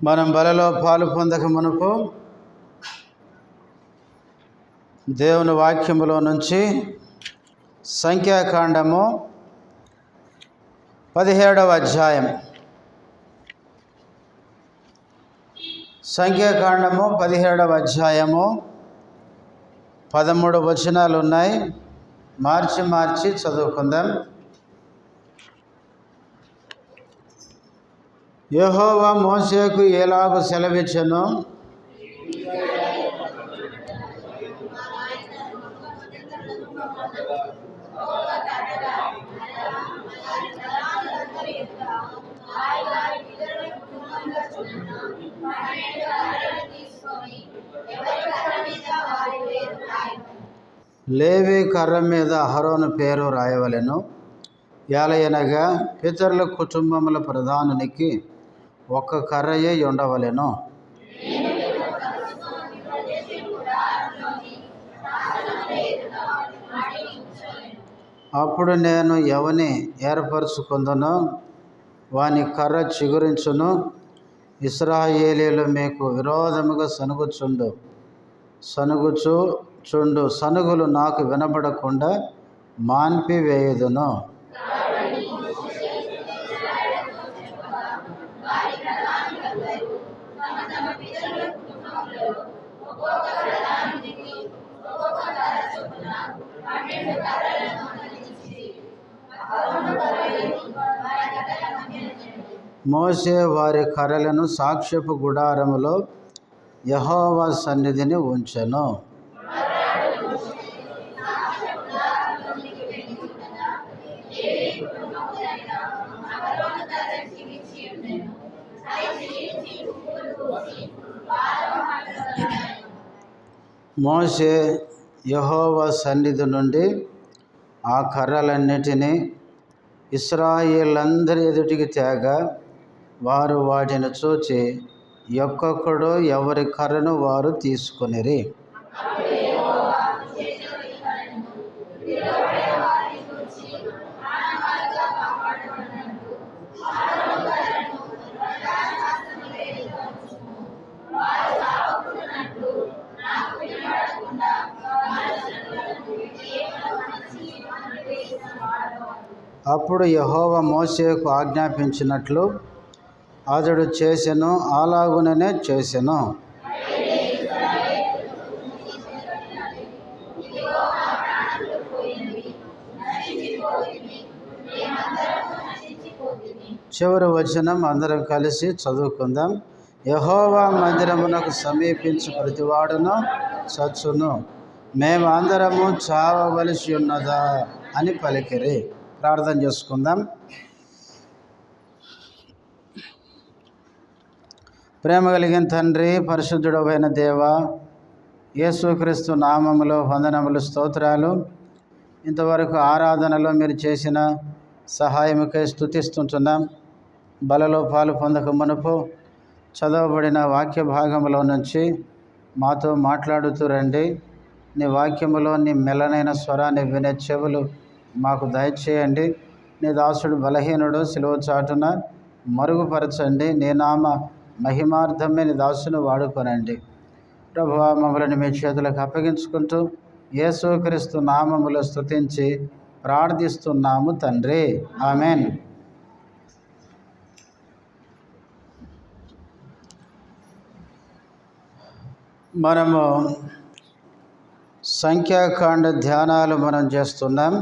మనం బలలో పాలు పొందక మునుపు దేవుని వాక్యములో నుంచి సంఖ్యాకాండము 17వ అధ్యాయం. సంఖ్యాకాండము 17వ అధ్యాయము 13 వచనాలు ఉన్నాయి. మార్చి చదువుకుందాం. యెహోవా మోషేకు ఎలాగు సెలవిచ్చెను, లేవి కర్ర మీద అహరోను పేరు రాయవలెను. ఏలయనగా పితరుల కుటుంబముల ప్రధానునికి ఒక్క కర్రయే ఉండవలెను. అప్పుడు నేను ఎవని ఏర్పరచుకుందునో వాని కర్ర చిగురించును. ఇశ్రాయేలీయులు మీకు విరోధముగా సనుగుచుండు సనుగులు నాకు వినబడకుండా మాన్పివేయుదును. మోషే వారి కర్రలను సాక్ష్యపు గుడారములో యెహోవా సన్నిధిని ఉంచెను. మోషే యెహోవా సన్నిధి నుండి ఆ కర్రలన్నిటినీ ఇశ్రాయేలందరి ఎదుటికి తేగా, వారు వాటిని చూచి ఒక్కొక్కడు ఎవరి కర్రను వారు తీసుకొనిరి. అప్పుడు యెహోవా మోషేకు ఆజ్ఞాపించినట్లు అతడు చేసెను. అలాగుననే చేసెను. చివరి వచనం అందరం కలిసి చదువుకుందాం. యెహోవా మందిరమునకు సమీపించు ప్రతివాడును చచ్చును. మేము అందరము చావవలసి ఉన్నదా అని పలికిరి. ప్రార్థన చేసుకుందాం. ప్రేమ కలిగిన తండ్రి, పరిశుద్ధుడైన దేవ, యేసుక్రీస్తు నామములో వందనములు, స్తోత్రాలు. ఇంతవరకు ఆరాధనలో మీరు చేసిన సహాయముకై స్తుతిస్తుంటున్నాం. బలలో పాలు పొందక మునుపు చదవబడిన వాక్య భాగంలో నుంచి మాతో మాట్లాడుతూ రండి. నీ వాక్యములో నీ మెల్లనైన స్వరాన్ని వినే చెవులు మాకు దయచేయండి. నీ దాసుడు బలహీనుడు, సిలువ చాటున మరుగుపరచండి. నీ నామ మహిమార్థమే నీ దాసును వాడుకొనండి. ప్రభువా, మమ్మల్ని మీ చేతులకు అప్పగించుకుంటూ యేసుక్రీస్తు నామములో స్తుతించి ప్రార్థిస్తున్నాము తండ్రి, ఆమెన్. మనము సంఖ్యాకాండ ధ్యానాలు మనం చేస్తున్నాం.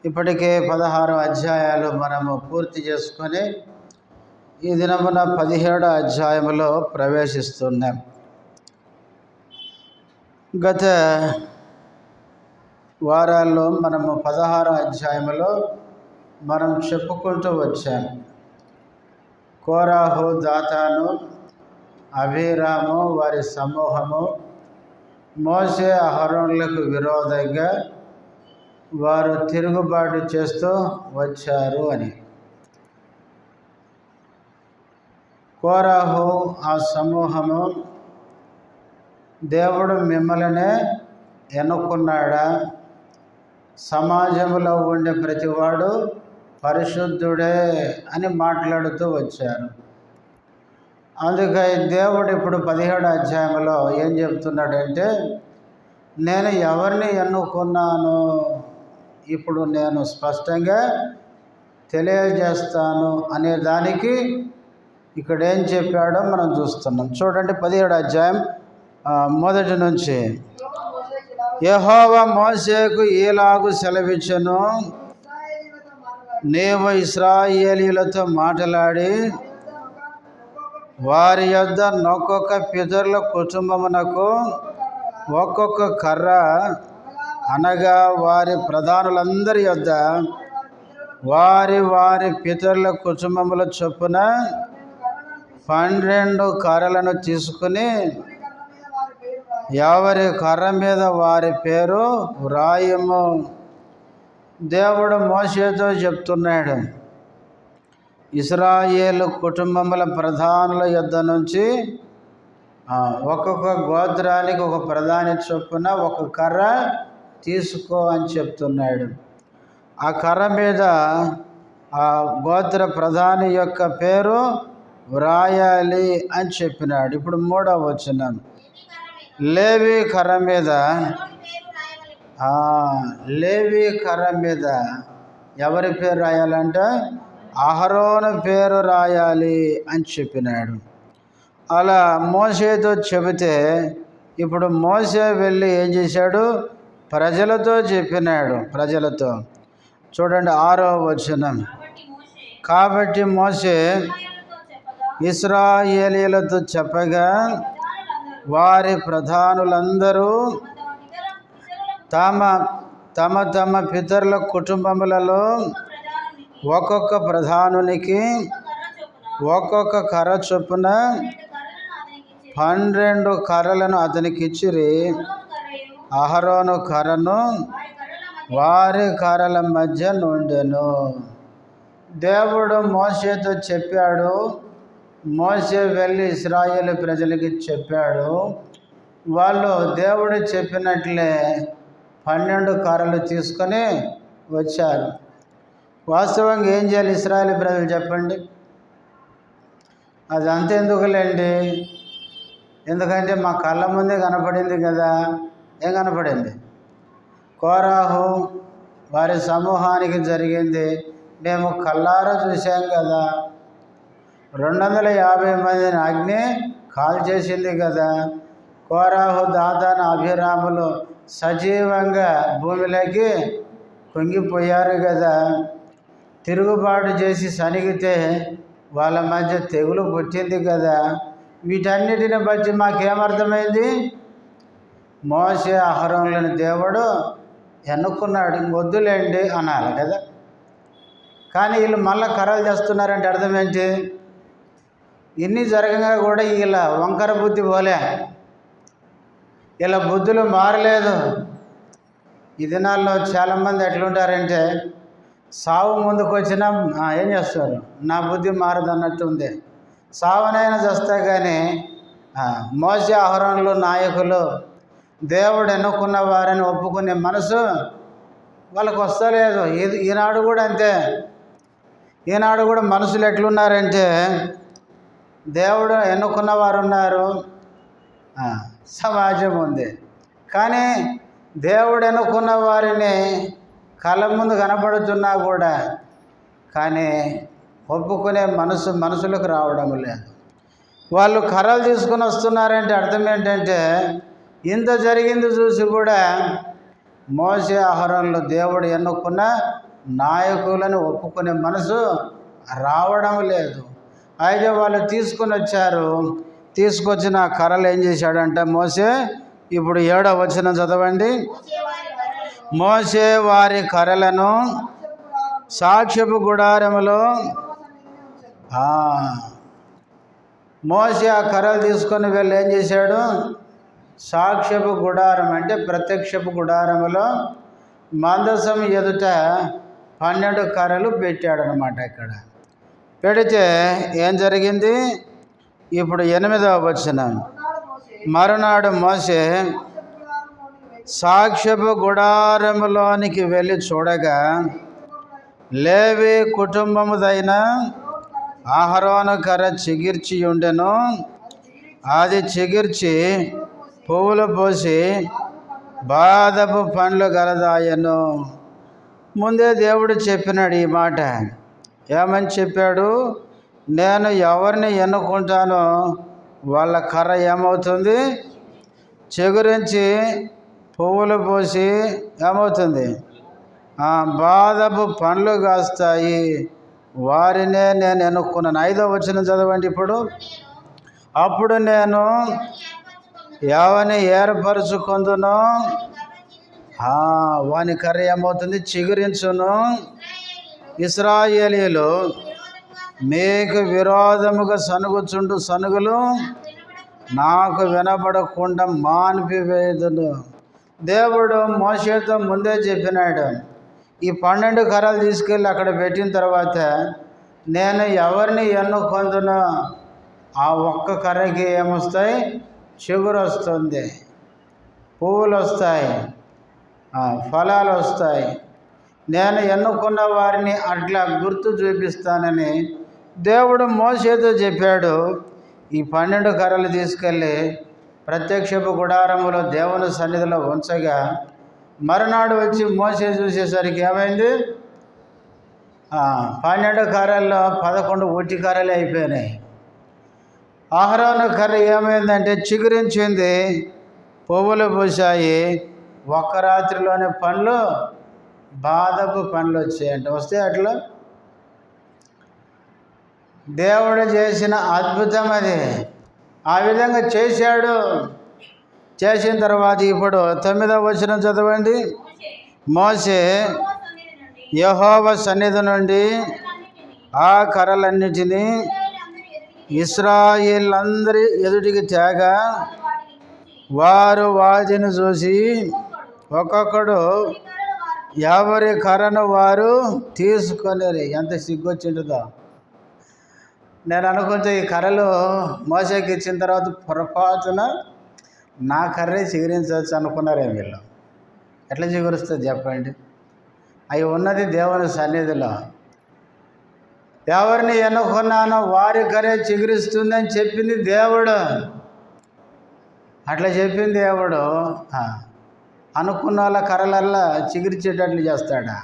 ఇప్పటికే 16 అధ్యాయాలు మనము పూర్తి చేసుకొని ఈ దినమున 17వ అధ్యాయంలో ప్రవేశిస్తున్నాం. గత వారాల్లో మనము 16వ అధ్యాయంలో మనం చెప్పుకుంటూ వచ్చాం. కోరాహు, దాతాను, అబీరాము వారి సమూహము మోషే అహరోనులకు విరోధంగా వారు తిరుగుబాటు చేస్తూ వచ్చారు అని. కోరాహు ఆ సమూహము దేవుడు మిమ్మల్నే ఎన్నుకున్నాడా? సమాజంలో ఉండే ప్రతివాడు పరిశుద్ధుడే అని మాట్లాడుతూ వచ్చారు. అందుకే దేవుడు ఇప్పుడు 17వ అధ్యాయంలో ఏం చెప్తున్నాడంటే, నేను ఎవరిని ఎన్నుకున్నాను ఇప్పుడు నేను స్పష్టంగా తెలియజేస్తాను అనే దానికి ఇక్కడ ఏం చెప్పాడో మనం చూస్తున్నాం. చూడండి 17వ అధ్యాయం మొదటి నుంచి. యెహోవా మోషేకు ఈలాగు సెలవిచ్చెను, నీవు ఇశ్రాయేలీయులతో మాట్లాడి వారి యొద్ద ఒక్కొక్క పితరుల కుటుంబమునకు ఒక్కొక్క కర్ర, అనగా వారి ప్రధానులందరి యొద్ద వారి వారి పితరుల కుటుంబముల చొప్పున 12 కర్రలను తీసుకుని ఎవరి కర్ర మీద వారి పేరు వ్రాయము. దేవుడు మోషేతో చెప్తున్నాడు, ఇశ్రాయేలు కుటుంబముల ప్రధానుల యొద్ద నుంచి ఒక్కొక్క గోత్రానికి ఒక ప్రధాని చొప్పున ఒక కర్ర తీసుకో అని చెప్తున్నాడు. ఆ కర్ర మీద ఆ గోత్ర ప్రధాని యొక్క పేరు వ్రాయాలి అని చెప్పినాడు. ఇప్పుడు 3వ వచనం, లేవి కర్ర మీద లేవి కర్ర మీద ఎవరి పేరు రాయాలంటే అహరోను పేరు రాయాలి అని చెప్పినాడు. అలా మోషేతో చెబితే ఇప్పుడు మోషే వెళ్ళి ఏం చేశాడు? ప్రజలతో చెప్పినాడు. ప్రజలతో చూడండి 6వ వచనం, కాబట్టి మోషే ఇశ్రాయేలీయులతో చెప్పగా వారి ప్రధానులందరూ తమ తమ తమ పితరుల కుటుంబములలో ఒక్కొక్క ప్రధానునికి ఒక్కొక్క కర్ర చొప్పున 12 కర్రలను అతనికి ఇచ్చిరి. అహరోను కర్రను వారి కర్రల మధ్య నుండెను. దేవుడు మోషేతో చెప్పాడు. మోషే వెళ్ళి ఇశ్రాయేలు ప్రజలకి చెప్పాడు. వాళ్ళు దేవుడు చెప్పినట్లే 12 కర్రలు తీసుకొని వచ్చారు. వాస్తవంగా ఏం చేయాలి ఇశ్రాయేలు ప్రజలు చెప్పండి? అది అంతెందుకులేండి, ఎందుకంటే మా కళ్ళ ముందే కనపడింది కదా. ఏం కనపడింది? కోరాహు వారి సమూహానికి జరిగింది మేము కళ్ళారా చూసాం కదా. 250 మందిని అగ్ని కాల్చేసింది కదా. కోరాహు, దాతాను, అభిరాములు సజీవంగా భూమిలోకి కుంగిపోయారు కదా. తిరుగుబాటు చేసి సనిగితే వాళ్ళ మధ్య తెగులు పుట్టింది కదా. వీటన్నిటిని బట్టి మాకేమర్థమైంది? మోషే అహరోనులను దేవుడు ఎన్నుకున్నాడు, వద్దులేండి అనాలి కదా. కానీ వీళ్ళు మళ్ళీ కర్రలు చేస్తున్నారంటే అర్థం ఏంటి? ఇన్ని జరగగా కూడా వీళ్ళ వంకర బుద్ధి పోలే, వీళ్ళ బుద్ధులు మారలేదు. ఈ దినాల్లో చాలామంది ఎట్లుంటారంటే సావు ముందుకు వచ్చినా ఏం చేస్తారు? నా బుద్ధి మారదు అన్నట్టు ఉంది. సావునైనా చేస్తా కానీ మోషే అహరోనులు నాయకులు దేవుడు ఎన్నుకున్న వారిని ఒప్పుకునే మనసు వాళ్ళకు వస్తలేదు. ఈనాడు కూడా అంతే. ఈనాడు కూడా మనుషులు ఎట్లున్నారంటే దేవుడు ఎన్నుకున్న వారు ఉన్నారు, సమాజం ఉంది. కానీ దేవుడు ఎన్నుకున్న వారిని కళ్ళ ముందు కనపడుతున్నా కూడా కానీ ఒప్పుకునే మనుషులకు రావడం లేదు. వాళ్ళు కర్రలు తీసుకుని వస్తున్నారంటే అర్థం ఏంటంటే ఇంత జరిగింది చూసి కూడా మోషే అహరోనులు దేవుడు ఎన్నుకున్న నాయకులను ఒప్పుకునే మనసు రావడం లేదు. అయితే వాళ్ళు తీసుకుని వచ్చారు. తీసుకొచ్చిన కర్రలు ఏం చేశాడంటే మోషే, ఇప్పుడు 7వ వచనం చదవండి. మోషే వారి కర్రలను సాక్ష్యపు గుడారములో మోషే ఆ కర్రలు తీసుకొని వెళ్ళి ఏం చేశాడు? సాక్ష్యపు గుడారం అంటే ప్రత్యక్షపు గుడారములో మందసం ఎదుట 12 కర్రలు పెట్టాడనమాట. ఇక్కడ పెడితే ఏం జరిగింది? ఇప్పుడు 8వ వచనం. మరునాడు మోషే సాక్ష్యపు గుడారములోనికి వెళ్ళి చూడగా లేవి కుటుంబముదైన అహరోను కర్ర చిగిర్చి ఉండెను. అది చిగిర్చి పువ్వులు పోసి బాదపు పండ్లు గలదాయను. ముందే దేవుడు చెప్పినాడు ఈ మాట. ఏమని చెప్పాడు? నేను ఎవరిని ఎన్నుకుంటానో వాళ్ళ కర్ర ఏమవుతుంది? చిగురించి పువ్వులు పోసి ఏమవుతుంది? బాదపు పండ్లు కాస్తాయి. వారినే నేను ఎన్నుకున్నాను. 5వ వచనం చదవండి ఇప్పుడు. అప్పుడు నేను ఎవరిని ఏర్పరచుకుందునో వాని కర్ర ఏమవుతుంది? చిగురించును. ఇశ్రాయేలీయులు మీకు విరోధముగా సనుగుచుండు సనుగులు నాకు వినబడకుండా మాన్పివేదును. దేవుడు మోషేతో ముందే చెప్పినాడు, ఈ 12 కర్రలు తీసుకెళ్ళి అక్కడ పెట్టిన తర్వాత నేను ఎవరిని ఎన్నుకొందునో ఆ ఒక్క కర్రకి ఏమొస్తాయి? చిగురు వస్తుంది, పువ్వులు వస్తాయి, ఫలాలు వస్తాయి. నేను ఎన్నుకున్న వారిని అట్లా గుర్తు చూపిస్తానని దేవుడు మోషేతో చెప్పాడు. ఈ 12 కర్రలు తీసుకెళ్ళి ప్రత్యక్షపు గుడారములో దేవుని సన్నిధిలో ఉంచగా మరునాడు వచ్చి మోషే చూసేసరికి ఏమైంది? 12 కర్రల్లో 11 ఒట్టి కర్రలే అయిపోయినాయి. అహరోను కర్ర ఏమైందంటే చిగురించింది, పువ్వులు పూసాయి. ఒక్క రాత్రిలోనే పండ్లు, బాదపు పండ్లు వచ్చాయంట. వస్తే అట్లా దేవుడు చేసిన అద్భుతం అది. ఆ విధంగా చేశాడు. చేసిన తర్వాత ఇప్పుడు 9వ వచనం చదవండి. మోషే యెహోవా సన్నిధి నుండి ఆ కర్రలన్నిటినీ ఇశ్రాయేలందరి ఎదుటికి తేగా వారు వాటిని చూసి ఒక్కొక్కడు ఎవరి కర్రను వారు తీసుకొనేరు. ఎంత సిగ్గొచ్చింటుందో. నేను అనుకుంటే ఈ కర్రలు మోషేకి ఇచ్చిన తర్వాత పొరపాటున నా కర్రే చిగురించవచ్చు అనుకున్నారే వీళ్ళు. ఎట్లా చిగురుస్తుంది చెప్పండి? అవి ఉన్నది దేవుని సన్నిధిలో. ఎవరిని ఎన్నుకున్నానో వారి కర్రే చిగురిస్తుందని చెప్పింది దేవుడు. అట్లా చెప్పింది దేవుడు. అనుకున్న వాళ్ళ కర్రలల్లా చిగురిచేటట్లు చేస్తాడా?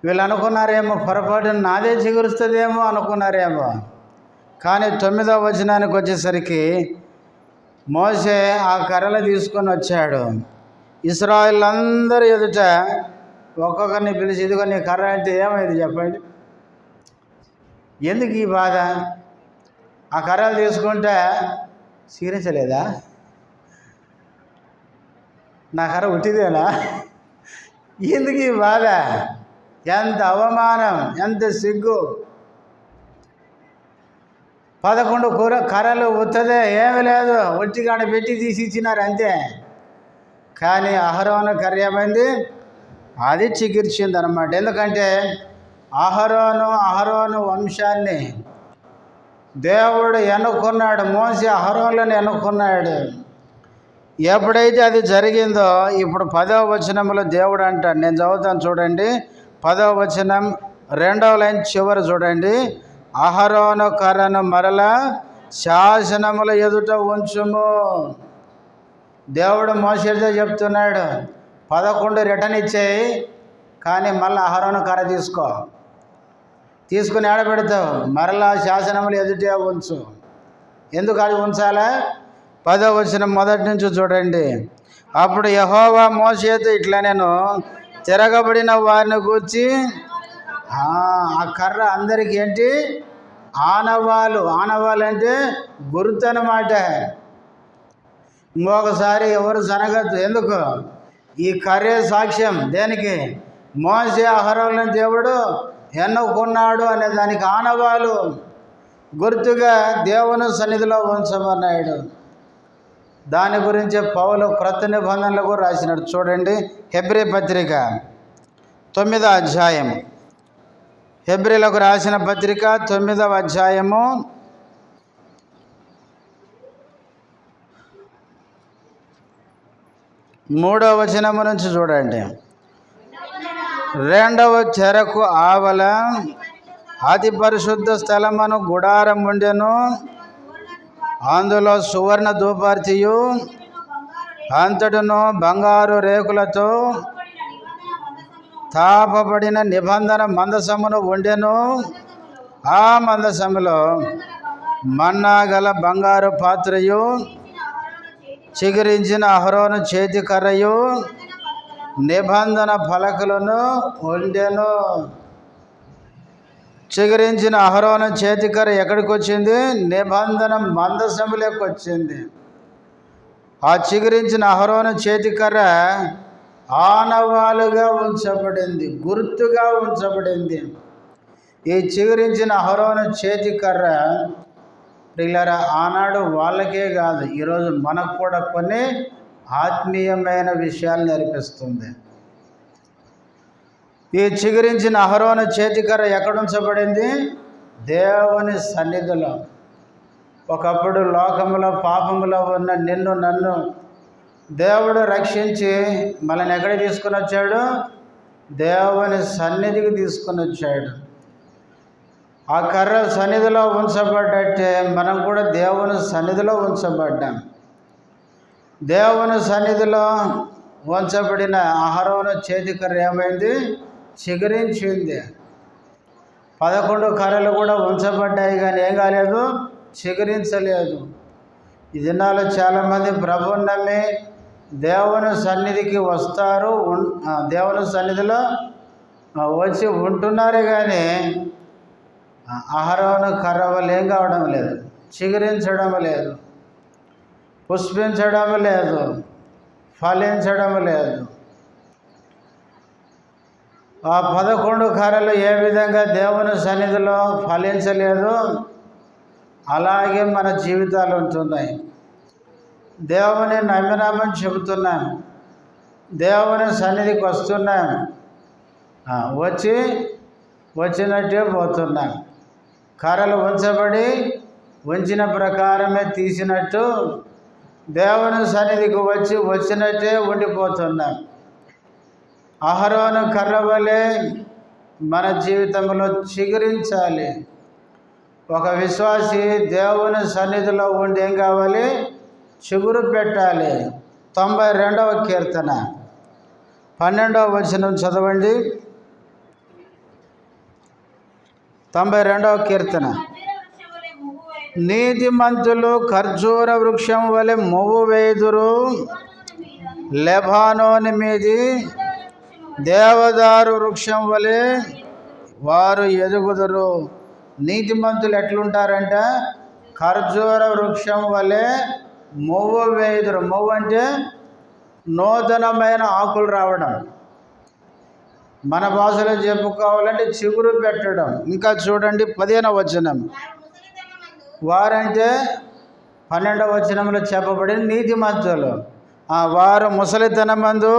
వీళ్ళు అనుకున్నారేమో పొరపాటు నాదే చిగురుస్తుందేమో అనుకున్నారేమో. కానీ 9వ వచనానికి వచ్చేసరికి మోషే ఆ కర్రలు తీసుకొని వచ్చాడు. ఇశ్రాయేలందరూ ఎదుట ఒక్కొక్కరిని పిలిచి, ఇదిగో నీ కర్ర అంటే ఏమైంది చెప్పండి? ఎందుకు ఈ బాధ? ఆ కర్రలు తీసుకుంటే చిగురించలేదా? నా కర్ర ఉట్టిదేనా? ఎందుకు ఈ బాధ? ఎంత అవమానం, ఎంత సిగ్గు. 11 కర్రలు ఉత్తదే, ఏమీ లేదు, ఒట్టిగాడ పెట్టి తీసి ఇచ్చినారు అంతే. కానీ అహరోను కర్ర ఏమైంది? అది చిగిర్చింది అనమాట. ఎందుకంటే అహరోను వంశాన్ని దేవుడు ఎన్నుకున్నాడు. మోసే అహరోనులను ఎన్నుకున్నాడు. ఎప్పుడైతే అది జరిగిందో ఇప్పుడు 10వ వచనంలో దేవుడు అంటాడు. నేను చదువుతాను చూడండి. 10వ వచనం 2వ లైన్ చివరి చూడండి. అహరోను కర్రను మరలా శాసనముల ఎదుట ఉంచుము. దేవుడు మోషేతో చెప్తున్నాడు, 11 రిటర్న్ ఇచ్చేయి, కానీ మళ్ళీ అహరోను కర్ర తీసుకుని ఆడబెడతావు, మరలా శాసనములు ఎదుటే ఉంచు. ఎందుకు అది ఉంచాలా? 10వ వచనం మొదటి నుంచి చూడండి. అప్పుడు యెహోవా మోషేతో ఇట్లా, నేను తిరగబడిన వారిని గూర్చి ఆ కర్ర అందరికీ ఏంటి? ఆనవాలు అంటే గుర్తు అన్నమాట. ఇంకొకసారి ఎవరు జరగద్దు. ఎందుకు? ఈ కర్రే సాక్ష్యం. దేనికి? మోసే అహరోనులను దేవుడు ఎన్నుకున్నాడు అనే దానికి ఆనవాలు, గుర్తుగా దేవుని సన్నిధిలో ఉంచమన్నాడు. దాని గురించి పౌలు క్రొత్త నిబంధనలకు రాసినాడు. చూడండి, హెబ్రీ పత్రిక 9వ అధ్యాయం. హెబ్రీలకు రాసిన పత్రిక 9వ అధ్యాయము 3వ వచనము నుంచి చూడండి. 2వ చెరకు ఆవల అతి పరిశుద్ధ స్థలమును గుడారం ఉండెను. అందులో సువర్ణ ధూపార్తియు అంతటను బంగారు రేకులతో తాపబడిన నిబంధన మందసమును ఉండెను. ఆ మందసములో మన్నా గల బంగారు పాత్రయు చిగురించిన అహరోను చేతి కర్రయు నిబంధన పలకలను ఉండెను. చిగురించిన అహరోను చేతి కర్ర ఎక్కడికి వచ్చింది? నిబంధన మందసములోకి వచ్చింది. ఆ చిగురించిన అహరోను చేతి కర్ర ఆనవాలుగా ఉంచబడింది, గుర్తుగా ఉంచబడింది. ఈ చిగురించిన అహరోను చేతి కర్ర ప్రియులారా, ఆనాడు వాళ్ళకే కాదు, ఈరోజు మనకు కూడా కొన్ని ఆత్మీయమైన విషయాలు నేర్పిస్తుంది. ఈ చిగురించిన అహరోను చేతి కర్ర ఎక్కడ ఉంచబడింది? దేవుని సన్నిధిలో. ఒకప్పుడు లోకములో పాపములో ఉన్న నిన్ను నన్ను దేవుడు రక్షించి మనల్ని ఎక్కడికి తీసుకుని వచ్చాడు? దేవుని సన్నిధికి తీసుకుని వచ్చాడు. ఆ కర్ర సన్నిధిలో ఉంచబడ్డట్టే మనం కూడా దేవుని సన్నిధిలో ఉంచబడ్డాం. దేవుని సన్నిధిలో ఉంచబడిన అహరోను చేతి కర్ర ఏమైంది? చిగురించింది. 11 కర్రలు కూడా ఉంచబడ్డాయి, కానీ ఏం కాలేదు? చిగురించలేదు. ఈ దినాలు చాలామంది ప్రభువుని నమ్మి దేవుని సన్నిధికి వస్తారు, దేవుని సన్నిధిలో వచ్చి ఉంటున్నారు, కానీ అహరోను కర్ర వల్ల ఏం కావడం లేదు? చిగురించడం లేదు, పుష్పించడం లేదు, ఫలించడం లేదు. ఆ 11 కర్రలు ఏ విధంగా దేవుని సన్నిధిలో ఫలించలేదు, అలాగే మన జీవితాలు ఉంటున్నాయి. దేవుని నమ్మినామని చెబుతున్నాం, దేవుని సన్నిధికి వస్తున్నాం, వచ్చినట్టే పోతున్నాం. కర్రలు ఉంచబడి ఉంచిన ప్రకారమే తీసినట్టు దేవుని సన్నిధికి వచ్చినట్టే ఉండిపోతున్నాం. అహరోను కర్ర వలె మన జీవితంలో చిగురించాలి. ఒక విశ్వాసి దేవుని సన్నిధిలో ఉండి ఏం కావాలి? చిగురు పెట్టాలి. 92వ కీర్తన 12వ వచనం చదవండి. 92వ కీర్తన. నీతిమంతులు ఖర్జూర వృక్షం వలె మొవ్వు వేయుదురు, లెబానోను మీది దేవదారు వృక్షం వలె వారు ఎదుగుదురు. నీతిమంతులు ఎట్లుంటారంట? ఖర్జూర వృక్షం వలె మొవ్వు వేయుదురు. మొవ్వు అంటే నూతనమైన ఆకులు రావడం, మన భాషలో చెప్పుకోవాలంటే చిగురు పెట్టడం. ఇంకా చూడండి 15వ వచనం. వారంటే 12వ వచనంలో చెప్పబడిన నీతిమంతులు. వారు ముసలితనమందు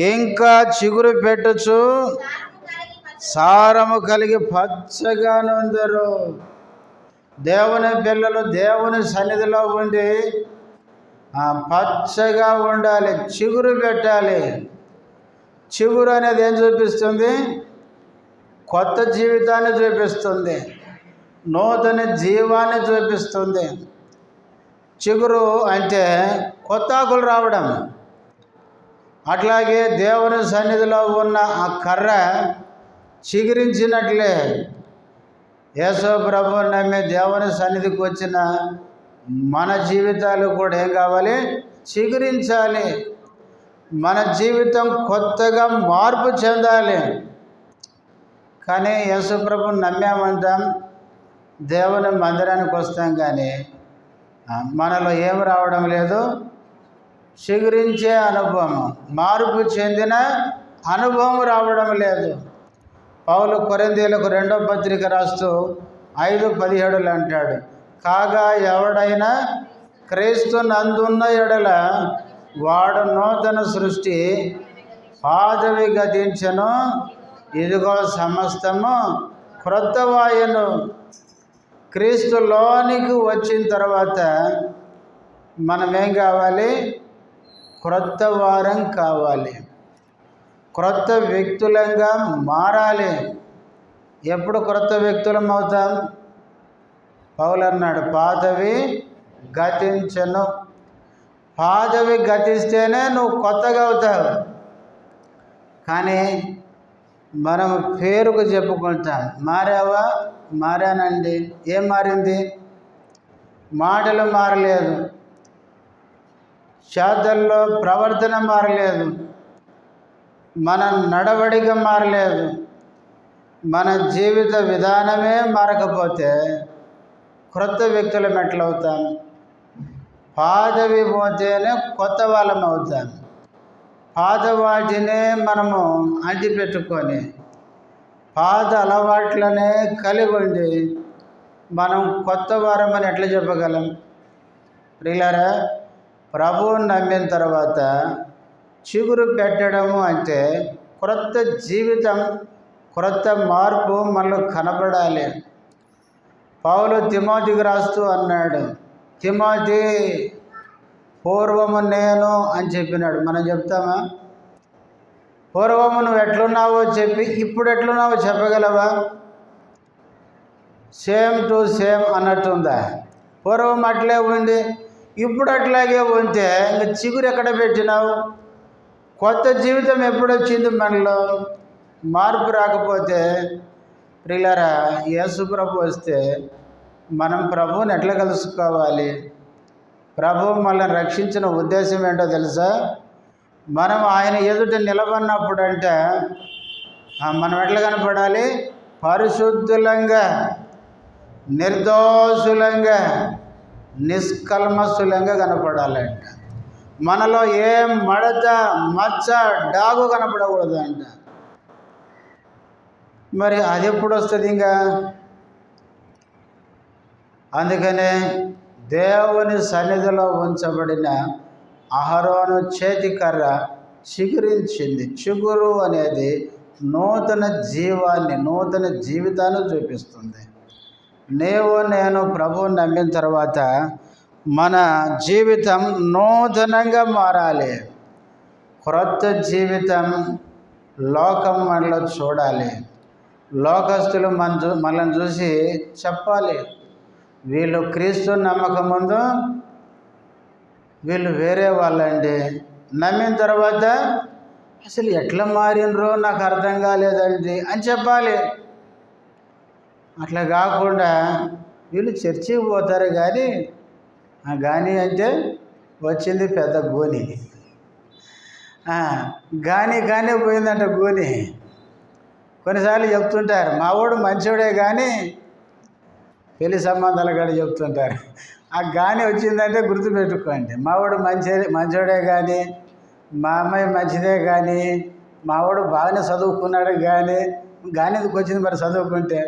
ఇంకా చిగురు పెట్టుచు సారము కలిగి పచ్చగా నుందరు. దేవుని పిల్లలు దేవుని సన్నిధిలో ఉండి పచ్చగా ఉండాలి, చిగురు పెట్టాలి. చిగురు అనేది ఏం చూపిస్తుంది? కొత్త జీవితాన్ని చూపిస్తుంది, నూతన జీవాన్ని చూపిస్తుంది. చిగురు అంటే కొత్త ఆకులు రావడం. అట్లాగే దేవుని సన్నిధిలో ఉన్న ఆ కర్ర చిగురించినట్లే యేసు ప్రభువుని నమ్మి దేవుని సన్నిధికి వచ్చిన మన జీవితాలు కూడా ఏం కావాలి? చిగురించాలి. మన జీవితం కొత్తగా మార్పు చెందాలి. కానీ యేసు ప్రభువుని నమ్మామంటాం, దేవుని మందిరానికి వస్తాం, కానీ మనలో ఏం రావడం లేదు? చిగురించే అనుభవం, మార్పు చెందిన అనుభవం రావడం లేదు. పౌలు కొరింథీయులకు 2వ పత్రిక రాస్తూ 5:17 అంటాడు, కాగా ఎవడైనా క్రీస్తు నందున్న ఎడల వాడు నూతన సృష్టి, పాతవి గతించెను, ఇదిగో సమస్తము క్రొత్తవాయెను. క్రీస్తులోనికి వచ్చిన తర్వాత మనం ఏం కావాలి? క్రొత్త వారం కావాలి, క్రొత్త వ్యక్తులంగా మారాలి. ఎప్పుడు క్రొత్త వ్యక్తులం అవుతాం? పౌలు అన్నాడు, పాతవి గతించను. పాతవి గతిస్తేనే నువ్వు కొత్తగా అవుతావు. కానీ మనం పేరుకు చెప్పుకుంటాం, మారావా? మారానండి. ఏం మారింది? మాటలు మారలేదు, చేతల్లో ప్రవర్తన మారలేదు, మన నడవడిక మారలేదు, మన జీవిత విధానమే మారకపోతే క్రొత్త వ్యక్తులం ఎట్లవుతాం? పాతవి పోతేనే కొత్త వాళ్ళం అవుతాం. పాత వాటినే మనము అంటిపెట్టుకొని పాత అలవాట్లనే కలిగి ఉండి మనం కొత్త వారమని ఎట్లా చెప్పగలం? ప్రియులారా, ప్రభువుని నమ్మిన తర్వాత చిగురు పెట్టడము అంటే క్రొత్త జీవితం, క్రొత్త మార్పు మనలో కనపడాలి. పౌలు తిమోతికి రాస్తూ అన్నాడు, తిమోతి పూర్వము నేను అని చెప్పినాడు. మనం చెప్తామా? పూర్వము నువ్వు ఎట్లున్నావో చెప్పి ఇప్పుడు ఎట్లున్నావో చెప్పగలవా? సేమ్ టు సేమ్ అన్నట్టుందా? పూర్వం అట్లే ఉంది, ఇప్పుడు అట్లాగే ఉంటే ఇంకా చిగురు ఎక్కడ పెట్టినావు? కొత్త జీవితం ఎప్పుడు వచ్చింది మనలో? మార్పు రాకపోతే ప్రియులారా, యేసు ప్రభు వస్తే మనం ప్రభువుని ఎట్లా కలుసుకోవాలి? ప్రభువు మనల్ని రక్షించిన ఉద్దేశం ఏంటో తెలుసా? మనం ఆయన ఎదుట నిలబడినప్పుడు అంటే మనం ఎట్లా కనపడాలి? పరిశుద్ధులంగా, నిర్దోషులంగా, నిష్కల్మషులంగా కనపడాలంట. మనలో ఏ మడత, మచ్చ, డాగు కనపడకూడదు అంట. మరి అది ఎప్పుడు వస్తుంది? ఇంకా అందుకనే దేవుని సన్నిధిలో ఉంచబడిన అహరోను చేతికర్ర చిగురించింది. చిగురు అనేది నూతన జీవాన్ని, నూతన జీవితాన్ని చూపిస్తుంది. నేను ప్రభువుని నమ్మిన తర్వాత మన జీవితం నూతనంగా మారాలి. క్రొత్త జీవితం లోకం మనలో చూడాలి. లోకస్తులు మనల్ని చూసి చెప్పాలి, వీళ్ళు క్రీస్తు నమ్మకం ముందు వీళ్ళు వేరే వాళ్ళండి, నమ్మిన తర్వాత అసలు ఎట్లా మారినరో నాకు అర్థం కాలేదండి అని చెప్పాలి. అట్లా కాకుండా వీళ్ళు చర్చికి పోతారు కానీ అంటే వచ్చింది పెద్ద గోని, కానీ పోయిందంట గోని. కొన్నిసార్లు చెప్తుంటారు, మా వాడు మంచోడే కానీ పెళ్లి సంబంధాలు కూడా చెప్తుంటారు. ఆ గాని వచ్చిందంటే గుర్తుపెట్టుకోండి, మావాడు మంచోడే కానీ, మా అమ్మాయి మంచిదే కానీ, మావాడు బాగానే చదువుకున్నాడు కానీ ఎందుకు వచ్చింది మరి చదువుకుంటే?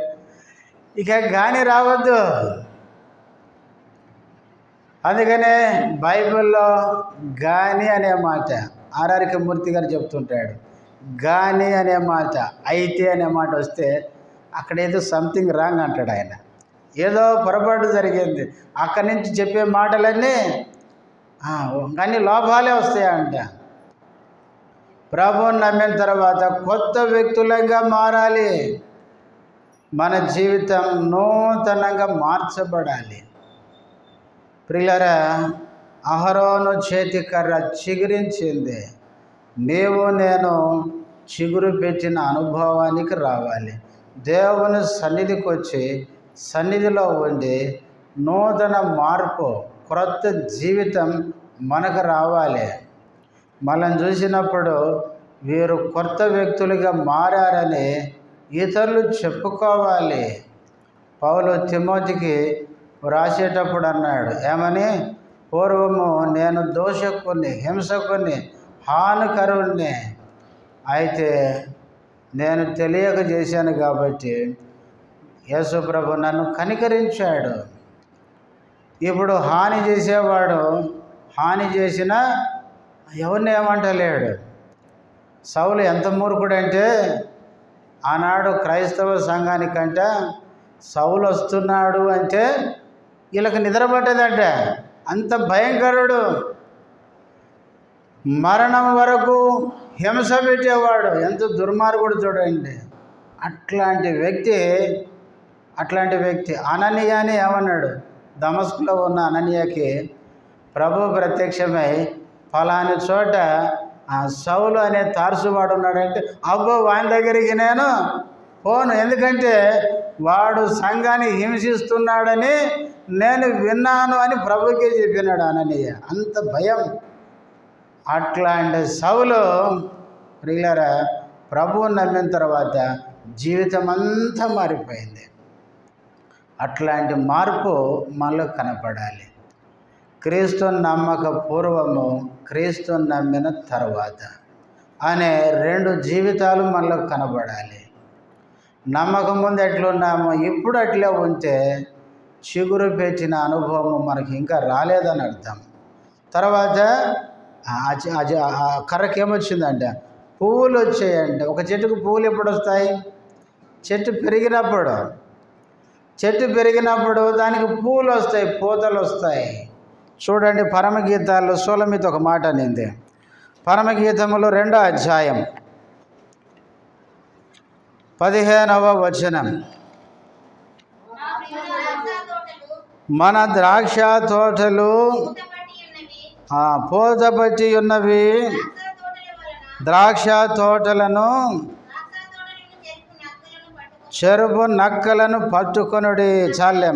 ఇక గాని రావద్దు. అందుకనే బైబిల్లో గాని అనే మాట ఆర్ఆర్కే మూర్తి గారు చెప్తుంటాడు. గాని అనే మాట, అయితే అనే మాట వస్తే అక్కడేదో సంథింగ్ రాంగ్ అంటాడు ఆయన. ఏదో పొరపాటు జరిగింది. అక్కడి నుంచి చెప్పే మాటలన్నీ కానీ లోపాలే వస్తాయంట. ప్రభువుని నమ్మిన తర్వాత కొత్త వ్యక్తులంగా మారాలి. మన జీవితం నూతనంగా మార్చబడాలి. ప్రియులారా, అహరోను చేతికర్ర చిగురించింది. నేను చిగురు పెట్టిన అనుభవానికి రావాలి. దేవుని సన్నిధికి వచ్చి సన్నిధిలో ఉండి నూతన మార్పు, క్రొత్త జీవితం మనకు రావాలి. మనల్ని చూసినప్పుడు వీరు కొత్త వ్యక్తులుగా మారారని ఇతరులు చెప్పుకోవాలి. పౌలు తిమోతికి రాసేటప్పుడు అన్నాడు, ఏమని? పూర్వము నేను దోషకుని, హింసకుని, హానికరుణ్ణి, అయితే నేను తెలియక చేశాను కాబట్టి యేసు ప్రభు నన్ను కనికరించాడు. ఇప్పుడు హాని చేసేవాడు హాని చేసినా ఎవరిని ఏమంటలేడు. సౌలు ఎంత మూర్ఖుడంటే ఆనాడు క్రైస్తవ సంఘానికంట సౌలు వస్తున్నాడు అంటే వీళ్ళకి నిద్ర పట్టేదంట, అంత భయంకరుడు. మరణం వరకు హింస పెట్టేవాడు. ఎంత దుర్మార్గుడు చూడండి. అట్లాంటి వ్యక్తి అననీయాని ఏమన్నాడు? దమస్కులో ఉన్న అననీయకి ప్రభు ప్రత్యక్షమై ఫలాని చోట సౌలు అనే తార్సువాడు ఉన్నాడంటే, అబ్బో వాని దగ్గరికి నేను పోను, ఎందుకంటే వాడు సంఘాన్ని హింసిస్తున్నాడని నేను విన్నాను అని ప్రభుకే చెప్పినాడు అననీయ. అంత భయం. అట్లాంటి సౌలు ప్రియులారా ప్రభువుని నమ్మిన తర్వాత జీవితం అంతా మారిపోయింది. అట్లాంటి మార్పు మనలో కనపడాలి. క్రీస్తుని నమ్మక పూర్వము, క్రీస్తుని నమ్మిన తర్వాత అనే 2 జీవితాలు మనలో కనబడాలి. నమ్మకం ముందు ఎట్లున్నామో ఇప్పుడు అట్లే ఉంటే చిగురు పెట్టిన అనుభవం మనకి ఇంకా రాలేదని అర్థం. తర్వాత కర్రకి ఏమొచ్చిందంటే పువ్వులు వచ్చాయంటే, ఒక చెట్టుకు పువ్వులు ఎప్పుడు వస్తాయి? చెట్టు పెరిగినప్పుడు దానికి పువ్వులు వస్తాయి, పూతలు వస్తాయి. చూడండి, పరమగీతాల్లో సోలమితో ఒక మాట అనింది. పరమగీతములో 2వ అధ్యాయం 15వ వచనం, మన ద్రాక్ష తోటలు పూతపట్టి ఉన్నవి, ద్రాక్ష తోటలను చెరుపు నక్కలను పట్టుకొనుడి. చాలే.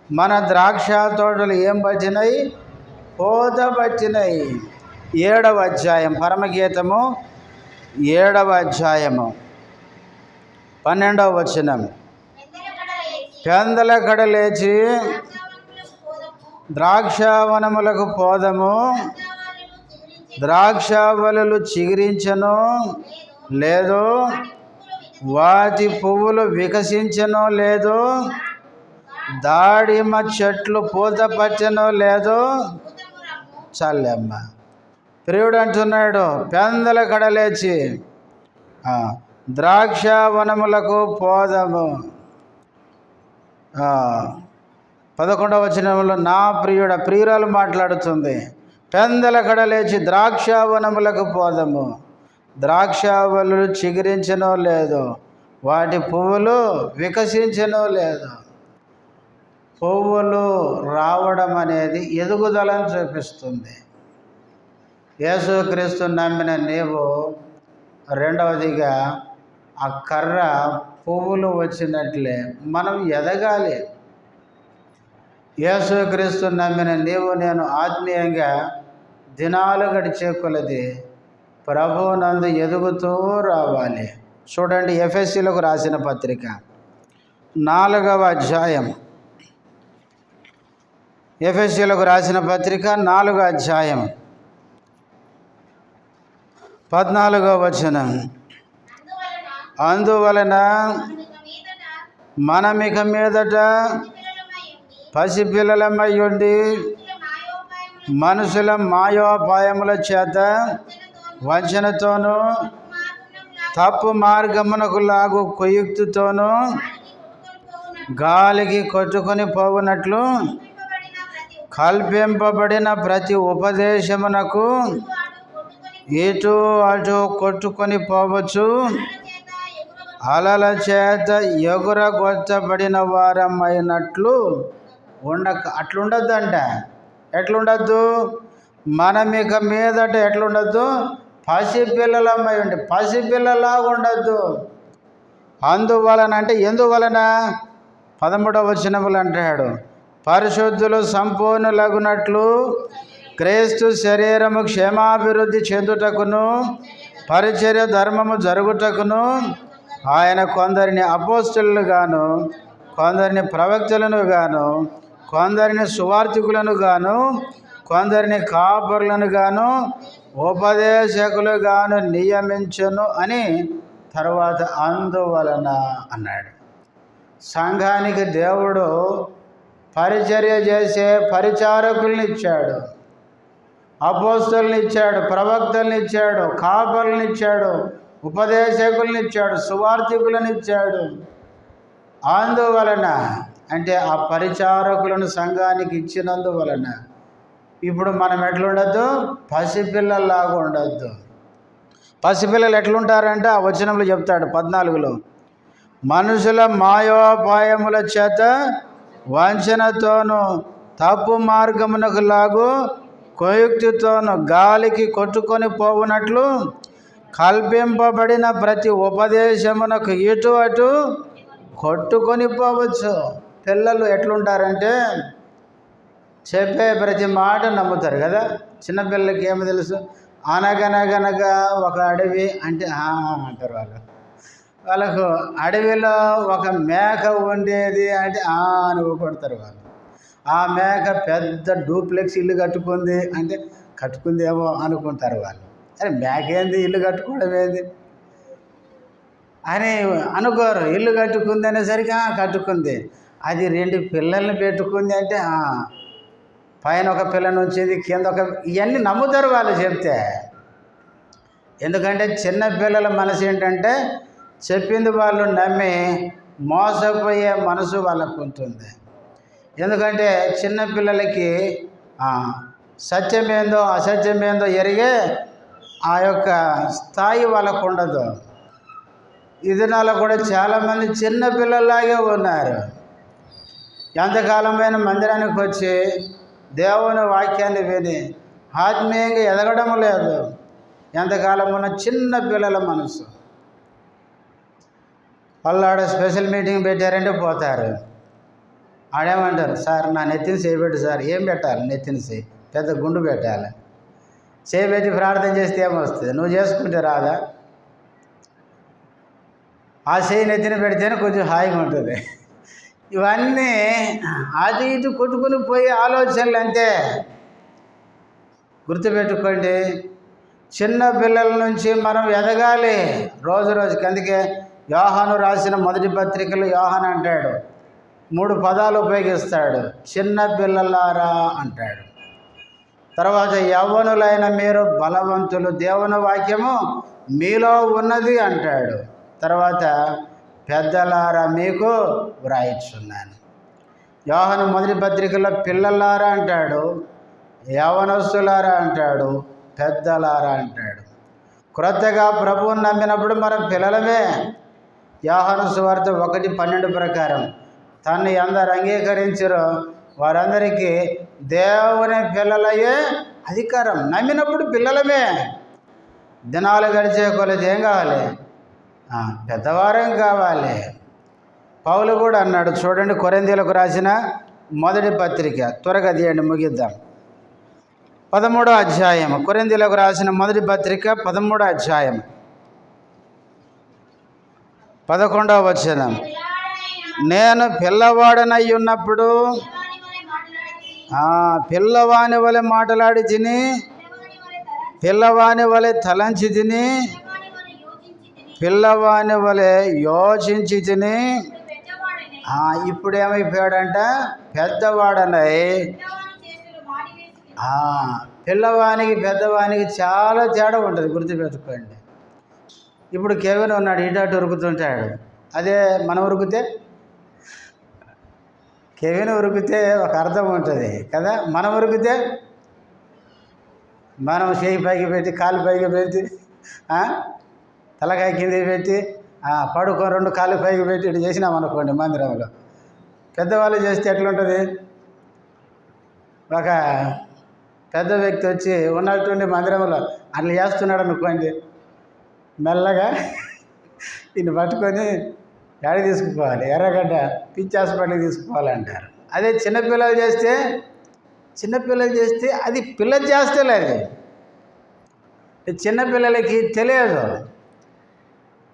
మన ద్రాక్ష తోటలు ఏం పట్టినాయి? పూత పట్టినాయి. 7వ అధ్యాయం పరమగీతము 7వ అధ్యాయము 12వ వచనం, పెందల కడ లేచి ద్రాక్షవనములకు పోదము, ద్రాక్షవల్లులు చిగురించను లేదు, వాటి పువ్వులు వికసించనో లేదు, దాడిమ చెట్లు పూత పచ్చనో లేదు. చాలమ్మ. ప్రియుడు అంటున్నాడు, పెందల కడలేచి ద్రాక్ష వనములకు పోదము. 11వ వచనంలో నా ప్రియురాలు మాట్లాడుతుంది. పెందల కడలేచి ద్రాక్ష వనములకు పోదము, ద్రాక్షవల్లులు చిగురించనో లేదు, వాటి పువ్వులు వికసించనో లేదు. పువ్వులు రావడం అనేది ఎదుగుదలను చూపిస్తుంది. యేసుక్రీస్తు నమ్మిన నీవు రెండవదిగా ఆ కర్ర పువ్వులు వచ్చినట్లే మనం ఎదగాలి. యేసుక్రీస్తు నమ్మిన నీవు నేను ఆత్మీయంగా దినాలు గడిచే కొలది ప్రభువునందు ఎదుగుతూ రావాలి. చూడండి, ఎఫెసీలకు రాసిన పత్రిక 4వ అధ్యాయం, ఎఫెసీలకు రాసిన పత్రిక 4వ అధ్యాయం 14వ వచనం, అందువలన మనమిక మీదట పసిపిల్లలమై ఉండి మనుషుల మాయోపాయముల చేత వంచనతోనూ తప్పు మార్గమునకు లాగు కుయుక్తితోనూ గాలికి కొట్టుకొని పోవునట్లు కల్పింపబడిన ప్రతి ఉపదేశమునకు ఇటు అటు కొట్టుకొని పోవచ్చు, అలల చేత ఎగురగొట్టబడిన వారమైనట్లు అట్లుండద్దు. ఎట్లుండద్దు? మనం ఇక మీదట ఎట్లుండద్దు? పసిపిల్లలమై ఉండి, పసిపిల్లలా ఉండద్దు. అందువలన అంటే ఎందువలన? 13వ వచనములు అంటాడు, పరిశుద్ధులు సంపూర్ణులగునట్లు క్రీస్తు శరీరము క్షేమాభివృద్ధి చెందుటకును పరిచర్య ధర్మము జరుగుటకును ఆయన కొందరిని అపోస్తలులను గాను, కొందరిని ప్రవక్తలను గాను, కొందరిని సువార్తికులను గాను, కొందరిని కాపరులను గాను, ఉపదేశకులు గాను నియమించును అని తర్వాత అందువలన అన్నాడు. సంఘానికి దేవుడు పరిచర్య చేసే పరిచారకుల్ని ఇచ్చాడు, అపోస్తలుని ఇచ్చాడు, ప్రవక్తల్ని ఇచ్చాడు, కాపరులను ఇచ్చాడు, ఉపదేశకులను ఇచ్చాడు, సువార్తికులను ఇచ్చాడు. అందువలన అంటే ఆ పరిచారకులను సంఘానికి ఇచ్చినందువలన ఇప్పుడు మనం ఎట్లుండొద్దు? పసిపిల్లల్లాగా ఉండొద్దు. పసిపిల్లలు ఎట్లుంటారంటే ఆ వచనంలో చెప్తాడు 14లో, మనుషుల మాయోపాయముల చేత వంచనతోనూ తప్పు మార్గమునకు లాగు కుయుక్తితోనూ గాలికి కొట్టుకొని పోవునట్లు కల్పింపబడిన ప్రతి ఉపదేశమునకు ఇటు అటు కొట్టుకొని పోవచ్చు. పిల్లలు ఎట్లుంటారంటే చెప్పే ప్రతి మాట నమ్ముతారు కదా. చిన్నపిల్లలకి ఏమి తెలుసు? అనగనగనగా ఒక అడవి అంటే అంటారు వాళ్ళకు అడవిలో ఒక మేక ఉండేది అంటే అని కొడతారు వాళ్ళు. ఆ మేక పెద్ద డూప్లెక్స్ ఇల్లు కట్టుకుంది అంటే కట్టుకుందేమో అనుకుంటారు వాళ్ళు. అరే మేక ఏంది ఇల్లు కట్టుకోవడం ఏంది అని అనుకోరు. ఇల్లు కట్టుకుంది అనేసరికి కట్టుకుంది. అది 2 పిల్లల్ని పెట్టుకుంది అంటే పైన ఒక పిల్లని ఉంచింది, కింద ఒక, ఇవన్నీ నమ్ముతారు వాళ్ళు చెప్తే. ఎందుకంటే చిన్న పిల్లల మనసు ఏంటంటే చెప్పింది వాళ్ళు నమ్మి మోసపోయే మనసు వాళ్ళకు ఉంటుంది. ఎందుకంటే చిన్నపిల్లలకి సత్యమేందో అసత్యమేందో ఎరిగే ఆ యొక్క స్థాయి వాళ్ళకు ఉండదు. ఈ దినాల్లో కూడా చాలామంది చిన్నపిల్లల్లాగే ఉన్నారు. ఎంతకాలమైన మందిరానికి వచ్చి దేవుని వాక్యాన్ని విని ఆత్మీయంగా ఎదగడం లేదు. ఎంతకాలం ఉన్న చిన్న పిల్లల మనసు. వాళ్ళు ఆడ స్పెషల్ మీటింగ్ పెట్టారంటే పోతారు. ఆడేమంటారు, సార్ నా నెత్తిని చేయబెట్టు సార్. ఏం పెట్టాలి? నెత్తిని చేయి, పెద్ద గుండు పెట్టాలి. చేయబెట్టి ప్రార్థన చేస్తే ఏమొస్తుంది? నువ్వు చేసుకుంటే రాదా? ఆ చేయి నెత్తిన పెడితేనే కొంచెం హాయిగా ఉంటుంది. ఇవన్నీ అటు ఇటు కొట్టుకుని పోయే ఆలోచనలు అంతే. గుర్తుపెట్టుకోండి, చిన్న పిల్లల నుంచి మనం ఎదగాలి రోజు రోజుకి. అందుకే యోహాను రాసిన మొదటి పత్రికలో యోహాను అంటాడు, 3 పదాలు ఉపయోగిస్తాడు. చిన్న పిల్లలారా అంటాడు. తర్వాత యవ్వనులైన మీరు బలవంతులు, దేవుని వాక్యము మీలో ఉన్నది అంటాడు. తర్వాత పెద్దలారా మీకు వ్రాయిచున్నాను. యోహాను మొదటి పత్రికలో పిల్లలారా అంటాడు, యవనస్తులారా అంటాడు, పెద్దలారా అంటాడు. క్రొత్తగా ప్రభువుని నమ్మినప్పుడు మనం పిల్లలమే. యోహాను సువార్త 1:12 ప్రకారం తను ఎందరు అంగీకరించారో వారందరికీ దేవుని పిల్లలయ్యే అధికారం. నమ్మినప్పుడు పిల్లలమే. దినాలు గడిచే కొలది ఏం కావాలి? పెద్దవారేం కావాలి. పౌలు కూడా అన్నాడు చూడండి, కొరింథీయులకు రాసిన మొదటి పత్రిక, త్వరగా తీయండి ముగిద్దాం. 13వ అధ్యాయం, కొరింథీయులకు రాసిన మొదటి పత్రిక 13వ అధ్యాయం 11వ వచనం. నేను పిల్లవాడనై ఉన్నప్పుడు పిల్లవాని వలె మాట్లాడి తిని, పిల్లవాని వలె తలంచి తిని, పిల్లవాని వలె యోచించి తిని. ఇప్పుడు ఏమైపోయాడంట? పెద్దవాడనై. పిల్లవానికి పెద్దవానికి చాలా తేడా ఉంటుంది, గుర్తుపెట్టుకోండి. ఇప్పుడు కెవిన్ ఉన్నాడు, ఇటు ఉరుకుతుంటాడు. అదే మనం ఉరికితే, కెవిన్ ఉరికితే ఒక అర్థం ఉంటుంది కదా. మనం ఉరికితే మనం చేయి పైకి పెట్టి, కాలు పైకి పెట్టి, తలకాయ కింద పెట్టి, పడుకో 2 కాళ్ళు పైకి పెట్టి ఇటు చేసినాం అనుకోండి మందిరంలో. పెద్దవాళ్ళు చేస్తే ఎట్లుంటుంది? ఒక పెద్ద వ్యక్తి వచ్చి ఉన్నటువంటి మందిరంలో అట్లా చేస్తున్నాడు అనుకోండి, మెల్లగా దీన్ని పట్టుకొని ఎక్కడికి తీసుకుపోవాలి? ఎర్రగడ్డ పిచ్చి హాస్పిటల్కి తీసుకుపోవాలంటారు. అదే చిన్నపిల్లలు చేస్తే అది పిల్ల చేస్తలేదు. చిన్నపిల్లలకి తెలియదు,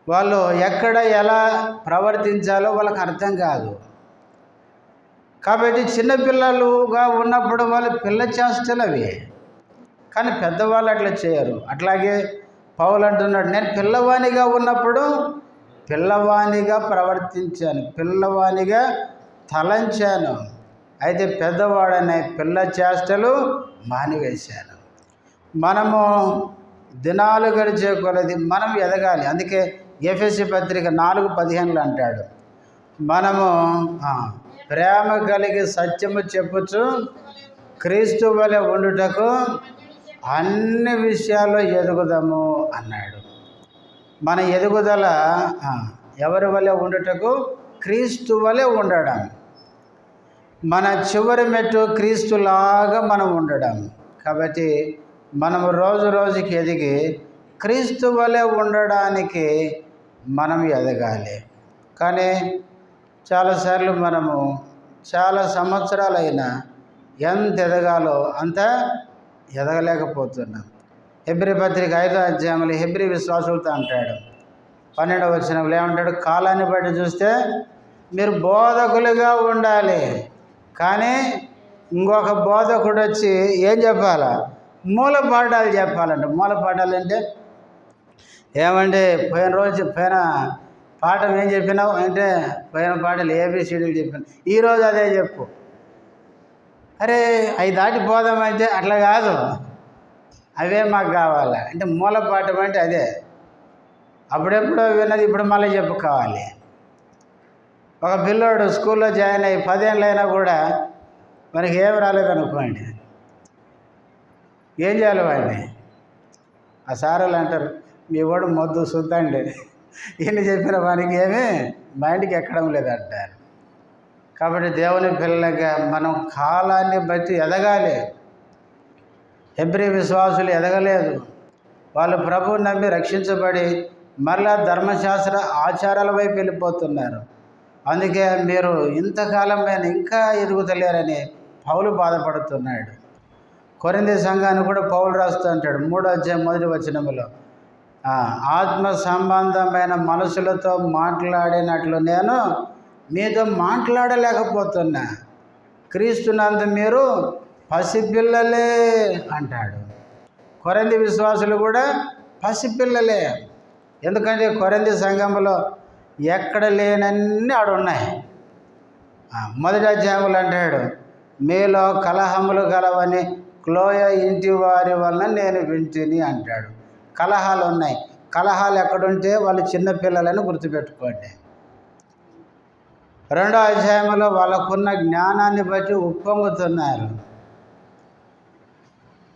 వాళ్ళు ఎక్కడ ఎలా ప్రవర్తించాలో వాళ్ళకి అర్థం కాదు. కాబట్టి చిన్నపిల్లలుగా ఉన్నప్పుడు వాళ్ళు పిల్ల చేష్టలు అవి. కానీ పెద్దవాళ్ళు అట్లా చేయరు. అట్లాగే పౌలు అంటున్నాడు, నేను పిల్లవానిగా ఉన్నప్పుడు పిల్లవానిగా ప్రవర్తించాను, పిల్లవానిగా తలంచాను. అయితే పెద్దవాడనే పిల్ల చేష్టలు మానివేశాను. మనము దినాలు గడిచే కొలది మనం ఎదగాలి. అందుకే ఎఫెసీ పత్రిక 4:15 అంటాడు, మనము ప్రేమ కలిగి సత్యము చెప్పుచు క్రీస్తు వలె ఉండుటకు అన్ని విషయాల్లో ఎదుగుదాము అన్నాడు. మన ఎదుగుదల ఎవరి వలె ఉండుటకు? క్రీస్తు వలె ఉండడం. మన చివరి మెట్టు క్రీస్తులాగా మనం ఉండడం. కాబట్టి మనం రోజు రోజుకి ఎదిగి క్రీస్తు వలె ఉండడానికి మనం ఎదగాలి. కానీ చాలాసార్లు మనము చాలా సంవత్సరాలైనా ఎంత ఎదగాలో అంత ఎదగలేకపోతున్నాం. హెబ్రీ పత్రిక 5వ అధ్యాయంలో హెబ్రీ విశ్వాసులతో అంటాడు, 12వ వచనంలో ఏమంటాడు? కాలాన్ని బట్టి చూస్తే మీరు బోధకులుగా ఉండాలి, కానీ ఇంకొక బోధకుడు వచ్చి ఏం చెప్పాలా? మూలపాఠాలు చెప్పాలంట. మూలపాఠాలు అంటే ఏమంటే పోయిన పాఠం ఏం చెప్పినావు అంటే పోయిన పాటలు ఏబిసిడీలు చెప్పిన, ఈరోజు అదే చెప్పు. అరే అవి దాటిపోదామంటే అట్లా కాదు, అవే మాకు కావాలి అంటే మూలపాఠం అంటే అదే. అప్పుడెప్పుడో విన్నది ఇప్పుడు మళ్ళీ చెప్పుకోవాలి. ఒక పిల్లోడు స్కూల్లో జాయిన్ అయ్యి 10 ఏళ్ళైనా కూడా మనకి ఏం రాలేదనుకోండి, ఏం చేయాలి వాడిని? ఆ సారులు అంటారు, మీ వాడు మొద్దు సుద్దండి, ఈయన చెప్పిన వానికి ఏమీ మైండ్కి ఎక్కడం లేదంటారు. కాబట్టి దేవుని పిల్లలుగా మనం కాలాన్ని బట్టి ఎదగాలి. హెబ్రీ విశ్వాసులు ఎదగలేదు. వాళ్ళు ప్రభువుని నమ్మి రక్షించబడి మరలా ధర్మశాస్త్ర ఆచారాల వైపు వెళ్ళిపోతున్నారు. అందుకే మీరు ఇంతకాలమైన ఇంకా ఎదుగుతలేరని పౌలు బాధపడుతున్నాడు. కొరింథీ సంఘాన్ని కూడా పౌలు రాస్తూ అంటాడు 3వ అధ్యాయం 1వ వచనంలో, ఆత్మ సంబంధమైన మనసులతో మాట్లాడినట్లు నేను మీతో మాట్లాడలేకపోతున్నా, క్రీస్తునందు మీరు పసిపిల్లలే అంటాడు. కొరింథీ విశ్వాసులు కూడా పసిపిల్లలే. ఎందుకంటే కొరింథీ సంఘంలో ఎక్కడ లేనన్నీ ఆడున్నాయి. 1వ అధ్యాయంలో అంటాడు, మీలో కలహములు గలవని క్లోయ ఇంటి వారి వలన నేను వింటిని అంటాడు. కలహాలు ఉన్నాయి. కలహాలు ఎక్కడుంటే వాళ్ళు చిన్నపిల్లలని గుర్తుపెట్టుకోండి. 2వ అధ్యాయంలో వాళ్ళకున్న జ్ఞానాన్ని బట్టి ఉప్పొంగుతున్నారు.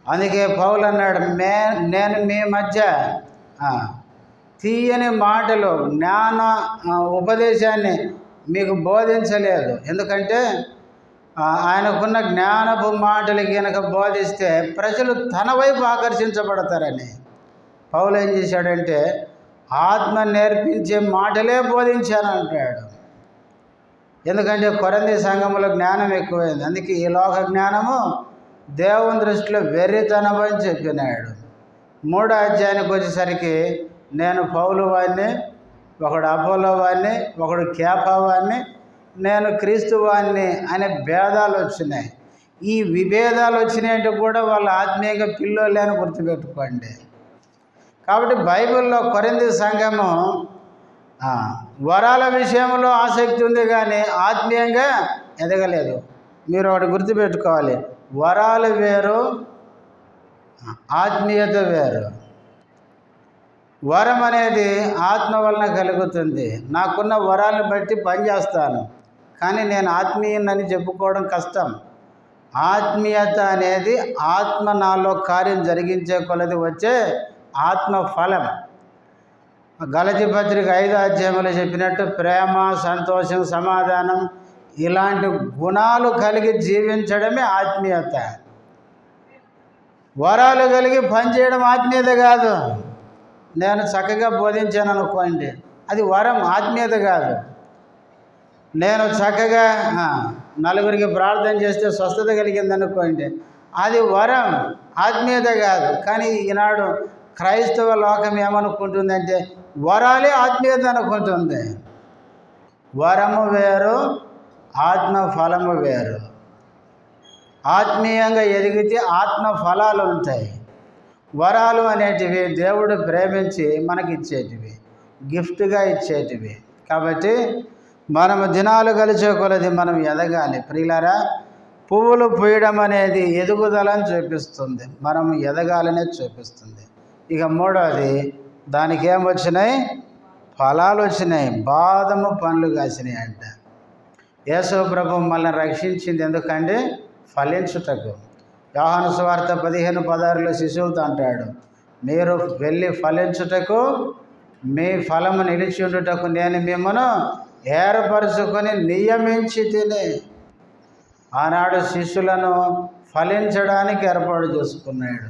అందుకే పౌలు అన్నాడు, నేను మీ మధ్య తీయని మాటలు జ్ఞాన ఉపదేశాన్ని మీకు బోధించలేదు. ఎందుకంటే ఆయనకున్న జ్ఞానపు మాటలు కనుక బోధిస్తే ప్రజలు తన వైపు ఆకర్షించబడతారని పౌలు ఏం చేశాడంటే ఆత్మ నేర్పించే మాటలే బోధించానంటాడు. ఎందుకంటే కొరింథీ సంఘంలో జ్ఞానం ఎక్కువైంది. అందుకే ఈ లోక జ్ఞానము దేవుని దృష్టిలో వెర్రితనం అని చెప్పినాడు. 3వ అధ్యాయానికి వచ్చేసరికి నేను పౌలు వాడిని, ఒకడు అపోలో వాడిని, ఒకడు కేఫా వాడిని, నేను క్రీస్తు వాడిని అనే భేదాలు వచ్చినాయి. ఈ విభేదాలు వచ్చినాయంటే కూడా వాళ్ళు ఆత్మీయంగా పిల్లోళ్ళే అని గుర్తుపెట్టుకోండి. కాబట్టి బైబిల్లో కొరింథీ సంఘము వరాల విషయంలో ఆసక్తి ఉంది కానీ ఆత్మీయంగా ఎదగలేదు. మీరు ఒకటి గుర్తుపెట్టుకోవాలి, వరాలు వేరు, ఆత్మీయత వేరు. వరం అనేది ఆత్మ వలన కలుగుతుంది. నాకున్న వరాలను బట్టి పనిచేస్తాను, కానీ నేను ఆత్మీయునని చెప్పుకోవడం కష్టం. ఆత్మీయత అనేది ఆత్మ నాలో కార్యం జరిగించే కొలది వచ్చే ఆత్మ ఫలం. గలతీ పత్రిక 5వ అధ్యాయంలో చెప్పినట్టు ప్రేమ, సంతోషం, సమాధానం ఇలాంటి గుణాలు కలిగి జీవించడమే ఆత్మీయత. వరాలు కలిగి పనిచేయడం ఆత్మీయత కాదు. నేను చక్కగా బోధించాను అనుకోండి, అది వరం, ఆత్మీయత కాదు. నేను చక్కగా నలుగురికి ప్రార్థన చేస్తే స్వస్థత కలిగింది అనుకోండి, అది వరం, ఆత్మీయత కాదు. కానీ ఈనాడు క్రైస్తవ లోకం ఏమనుకుంటుందంటే వరాలే ఆత్మీయత అనుకుంటుంది. వరము వేరు, ఆత్మ ఫలము వేరు. ఆత్మీయంగా ఎదిగితే ఆత్మ ఫలాలు ఉంటాయి. వరాలు అనేటివి దేవుడు ప్రేమించి మనకి ఇచ్చేటివి, గిఫ్ట్గా ఇచ్చేటివి. కాబట్టి మనము దినాలు గలిచే కొలది మనం ఎదగాలి. ప్రియులారా, పువ్వులు పూయడం అనేది ఎదుగుదలని చూపిస్తుంది, మనం ఎదగాలనే చూపిస్తుంది. ఇక 3వది, దానికి ఏమొచ్చినాయి? ఫలాలు వచ్చినాయి. బాదము పండ్లు కాసినాయి అంట. యేసు ప్రభు మనల్ని రక్షించింది ఎందుకంటే ఫలించుటకు. యోహాను సువార్త 15:16 శిశువులతో అంటాడు, మీరు వెళ్ళి ఫలించుటకు, మీ ఫలము నిలిచి ఉండుటకు నేను మిమ్మను ఏర్పరచుకొని నియమించి తిని. ఆనాడు శిష్యులను ఫలించడానికి ఏర్పాటు చేసుకున్నాడు.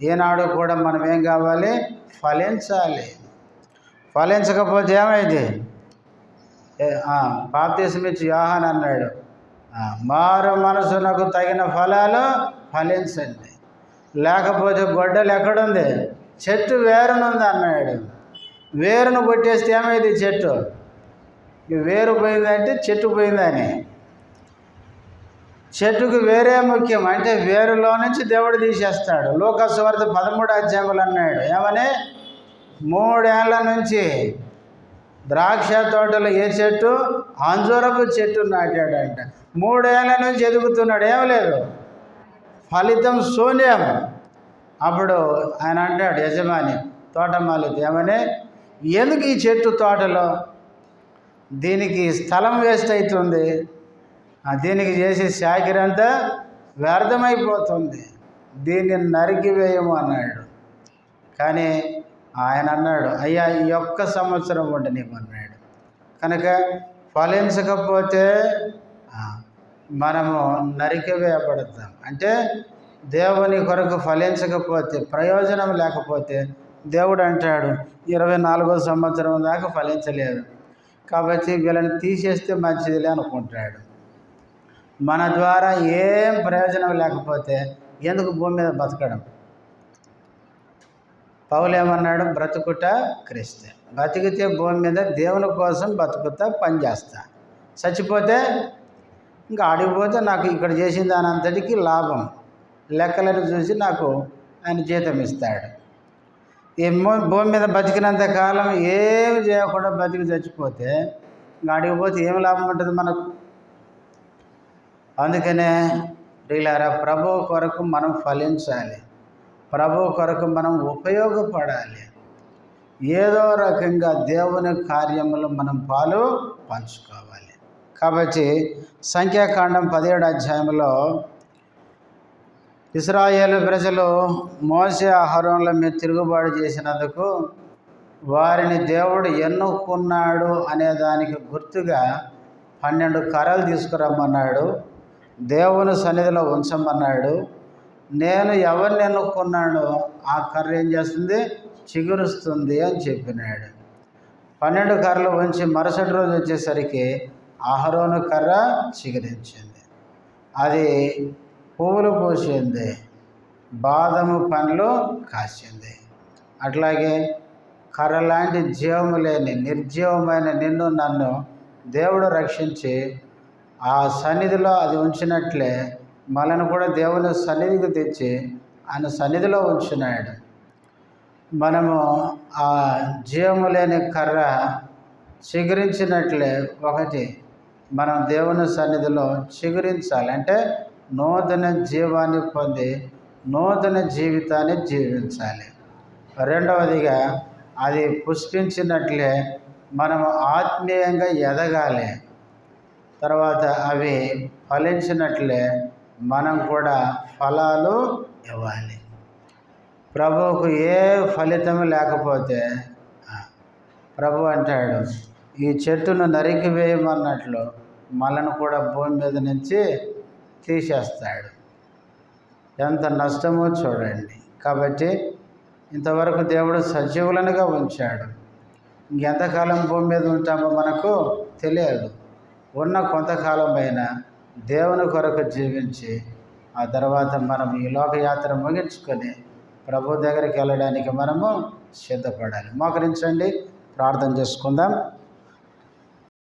ఈనాడు కూడా మనం ఏం కావాలి? ఫలించాలి. ఫలించకపోతే ఏమైంది? బాప్తిసం ఇచ్చి యోహాను అన్నాడు, మారు మనసునకు తగిన ఫలాలు ఫలించండి, లేకపోతే గొడ్డలు ఎక్కడుంది? చెట్టు వేరునుంది అన్నాడు. వేరును కొట్టేస్తే ఏమైంది? చెట్టు వేరు పోయిందంటే చెట్టు పోయిందని. చెట్టుకు వేరే ముఖ్యం, అంటే వేరులో నుంచి దేవుడు తీసేస్తాడు. లూకాసు వార్త 13 అన్నాడు ఏమని? 3 ఏళ్ల నుంచి ద్రాక్ష తోటలో ఏ చెట్టు? అంజూరపు చెట్టు నాటాడంట. 3 ఏళ్ల నుంచి ఎదుగుతున్నాడు, ఏం లేదు, ఫలితం శూన్యం. అప్పుడు ఆయన అంటాడు యజమాని తోటమాలితో ఏమని, ఎందుకు ఈ చెట్టు తోటలో? దీనికి స్థలం వేస్ట్ అవుతుంది, దీనికి చేసే శాఖరంతా వ్యర్థమైపోతుంది, దీన్ని నరికివేయము అన్నాడు. కానీ ఆయన అన్నాడు, అయ్యా ఈ ఒక్క సంవత్సరం ఉండనివ్వన్నాడు. కనుక ఫలించకపోతే మనము నరికివేయబడతాం. అంటే దేవుని కొరకు ఫలించకపోతే, ప్రయోజనం లేకపోతే దేవుడు అంటాడు 24వ సంవత్సరం దాకా ఫలించలేదు, కాబట్టి వీళ్ళని తీసేస్తే మంచిదిలే అనుకుంటాడు. మన ద్వారా ఏం ప్రయోజనం లేకపోతే ఎందుకు భూమి మీద బతకడం? పౌలు ఏమన్నాడు? బ్రతుకుట క్రీస్తే. బతికితే భూమి మీద దేవుని కోసం బతుకుతా, పని చేస్తా. చచ్చిపోతే ఇంకా ఆడిపోతే నాకు ఇక్కడ చేసిన దాని అంతటికీ లాభం, లెక్కలను చూసి నాకు ఆయన జీతం ఇస్తాడు. ఈ భూమి మీద బతికినంత కాలం ఏమి చేయకుండా బతికి చచ్చిపోతే ఇంకా ఆడిపోతే ఏం లాభం ఉంటుంది మనకు? అందుకనే ప్రియులారా, ప్రభువు కొరకు మనం ఫలించాలి, ప్రభువు కొరకు మనం ఉపయోగపడాలి, ఏదో రకంగా దేవుని కార్యములు మనం పాలు పంచుకోవాలి. కాబట్టి సంఖ్యాకాండం 17 ఇశ్రాయేలు ప్రజలు మోషే అహరోనుల మీద తిరుగుబాటు చేసినందుకు వారిని దేవుడు ఎన్నుకున్నాడు అనే దానికి గుర్తుగా 12 కర్రలు తీసుకురమ్మన్నాడు, దేవుని సన్నిధిలో ఉంచమన్నాడు. నేను ఎవరిని ఎన్నుకున్నాడో ఆ కర్ర ఏం చేస్తుంది? చిగురుస్తుంది అని చెప్పినాడు. 12 కర్రలు ఉంచి మరుసటి రోజు వచ్చేసరికి అహరోను కర్ర చిగురించింది, అది పువ్వులు పూసింది, బాదము పండ్లు కాసింది. అట్లాగే కర్ర లాంటి జీవము లేని నిర్జీవమైన నిన్ను నన్ను దేవుడు రక్షించి ఆ సన్నిధిలో అది ఉంచినట్లే మనను కూడా దేవుని సన్నిధికి తెచ్చి ఆయన సన్నిధిలో ఉంచున్నాడు. మనము ఆ జీవము లేని కర్ర చిగురించినట్లే ఒకటి మనం దేవుని సన్నిధిలో చిగురించాలి, అంటే నూతన జీవాన్ని పొంది నూతన జీవితాన్ని జీవించాలి. రెండవదిగా అది పుష్పించినట్లే మనము ఆత్మీయంగా ఎదగాలి. తర్వాత అవి ఫలించినట్లే మనం కూడా ఫలాలు ఇవ్వాలి. ప్రభువుకు ఏ ఫలితం లేకపోతే ప్రభు అంటాడు, ఈ చెట్టును నరికివేయమన్నట్లు మనను కూడా భూమి మీద నుంచి తీసేస్తాడు. ఎంత నష్టమో చూడండి. కాబట్టి ఇంతవరకు దేవుడు సజీవులనుగా ఉంచాడు. ఇంకెంతకాలం భూమి మీద ఉంటామో మనకు తెలియదు. ఉన్న కొంతకాలమైన దేవుని కొరకు జీవించి ఆ తర్వాత మనం ఈ లోకయాత్ర ముగించుకొని ప్రభు దగ్గరికి వెళ్ళడానికి మనము సిద్ధపడాలి. మోకరించండి, ప్రార్థన చేసుకుందాం.